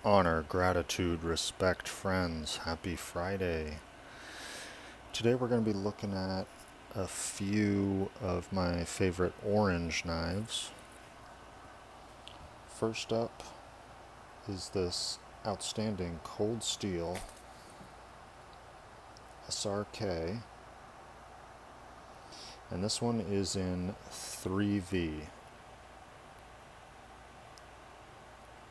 Honor, gratitude, respect, friends. Happy Friday. Today we're going to be looking at a few of my favorite orange knives. First up is this outstanding cold steel SRK, and this one is in 3V.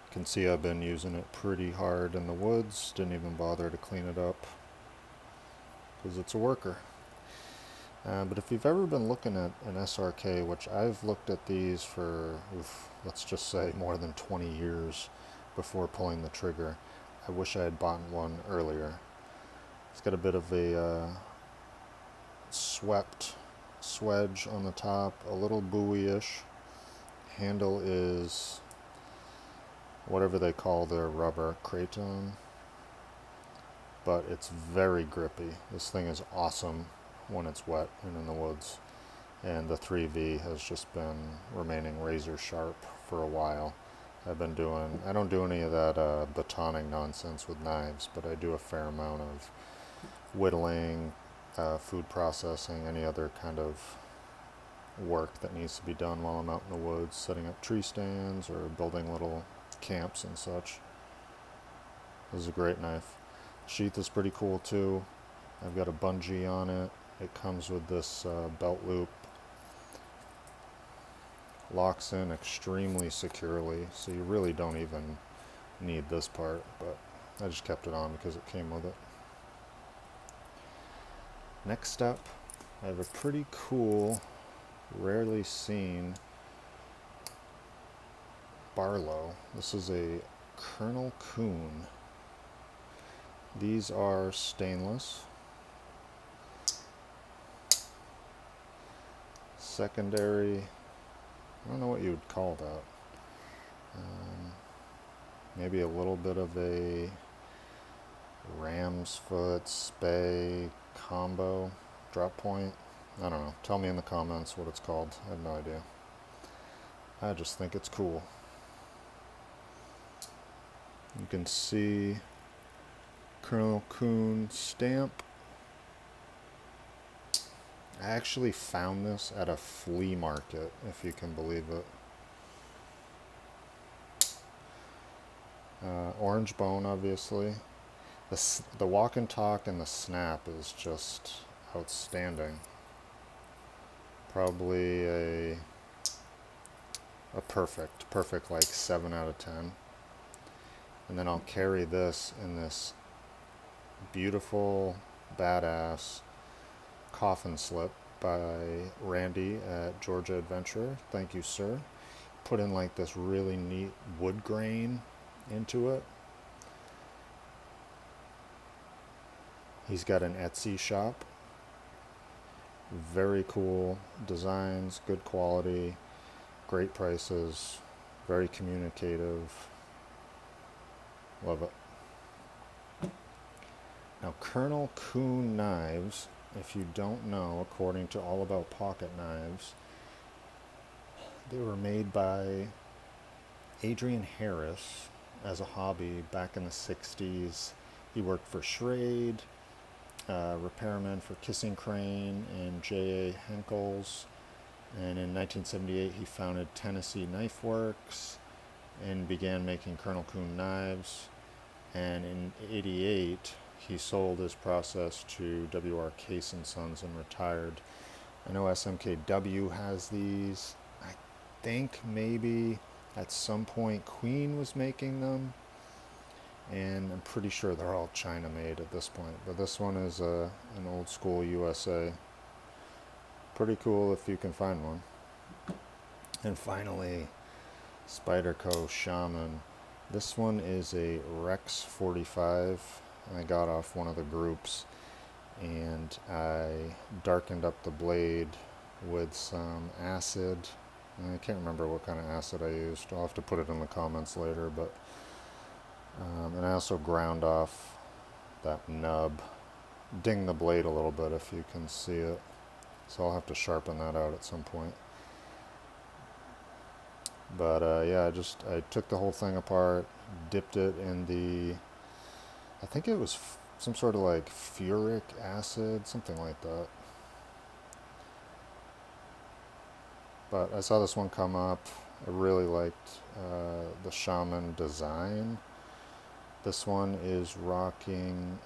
You can see I've been using it pretty hard in the woods, didn't even bother to clean it up because it's a worker. But if you've ever been looking at an SRK, which I've looked at these for, let's just say, more than 20 years before pulling the trigger, I wish I had bought one earlier. It's got a bit of a swept swedge on the top, a little buoy-ish. Handle is whatever they call their rubber, kraton, but it's very grippy. This thing is awesome when it's wet and in the woods, and the 3V has just been remaining razor sharp for a while. I don't do any of that batoning nonsense with knives, but I do a fair amount of whittling, food processing, any other kind of work that needs to be done while I'm out in the woods, setting up tree stands or building little camps and such. This is a great knife. Sheath is pretty cool too. I've got a bungee on it. It comes with this belt loop. Locks in extremely securely, so you really don't even need this part, but I just kept it on because it came with it. Next up, I have a pretty cool, rarely seen barlow. This is a coon. These are stainless. Secondary, I don't know what you would call that. Maybe a little bit of a ram's foot spay combo drop point. I don't know. Tell me in the comments what it's called. I have no idea. I just think it's cool. You can see Coon stamp. I actually found this at a flea market, if you can believe it. Orange bone, obviously. The walk and talk and the snap is just outstanding. Probably a perfect like 7 out of 10. And then I'll carry this in this beautiful, badass coffin slip by Randy at Georgia Adventurer. Thank you, sir. Put in like this really neat wood grain into it. He's got an Etsy shop. Very cool designs, good quality, great prices, very communicative. Love it. Now, Coon knives, if you don't know, according to All About Pocket Knives, they were made by Adrian Harris as a hobby back in the 60s. He worked for Schrade, repairman for Kissing Crane and J.A. Henkel's, and in 1978 he founded Tennessee Knife Works and began making Coon knives, and in 88 he sold his process to W.R. Case & Sons and retired. I know SMKW has these. I think maybe at some point Queen was making them, and I'm pretty sure they're all China made at this point, but this one is an old school USA. Pretty cool if you can find one. And finally, Spyderco Shaman. This one is a Rex 45. I got off one of the groups, and I darkened up the blade with some acid. I can't remember what kind of acid I used. I'll have to put it in the comments later, but and I also ground off that nub. Ding the blade a little bit if you can see it. So I'll have to sharpen that out at some point. But yeah, I took the whole thing apart, dipped it in I think it was some sort of like furic acid, something like that. But I saw this one come up. I really liked the shaman design. This one is rocking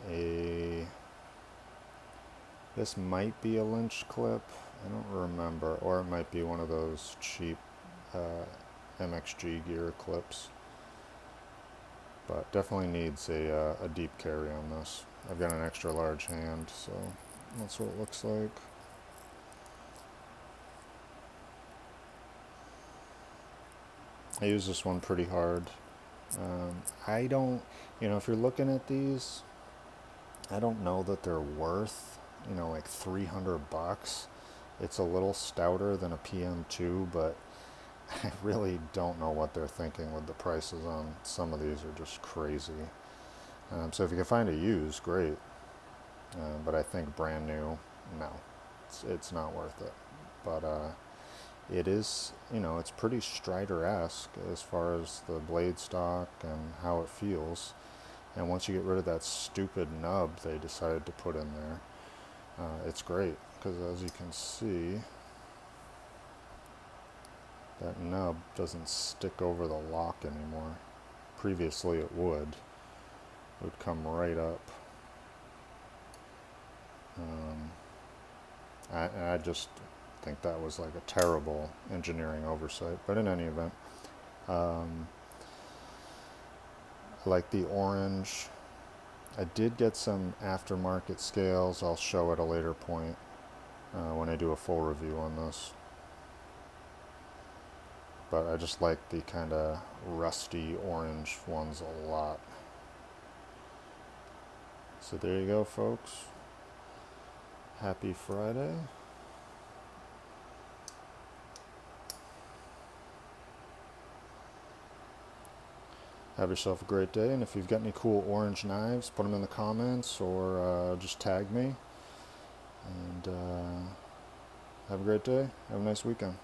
this might be a Lynch clip, I don't remember, or it might be one of those cheap MXG gear clips. But definitely needs a deep carry on this. I've got an extra large hand, so that's what it looks like. I use this one pretty hard. I don't, if you're looking at these, I don't know that they're worth, like $300. It's a little stouter than a PM2, but I really don't know what they're thinking with the prices on some of these are just crazy. So if you can find a used, great. But I think brand new, no, it's not worth it. But it is, it's pretty Strider-esque as far as the blade stock and how it feels. And once you get rid of that stupid nub they decided to put in there, it's great, because as you can see, that nub doesn't stick over the lock anymore. Previously it would come right up. I just think that was like a terrible engineering oversight, but in any event, I like the orange. I did get some aftermarket scales. I'll show at a later point when I do a full review on this. But I just like the kind of rusty orange ones a lot. So there you go, folks. Happy Friday. Have yourself a great day, and if you've got any cool orange knives, put them in the comments or just tag me. And have a great day. Have a nice weekend.